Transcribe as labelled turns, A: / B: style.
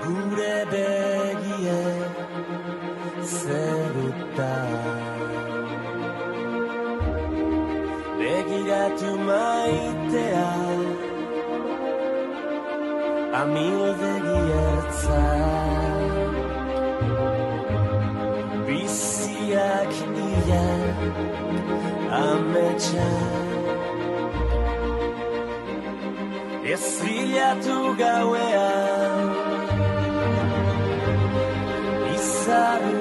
A: gure begie zeruta begiratu maitea amildegi ertza biziak ia ametsa ez zilatu gauean izarri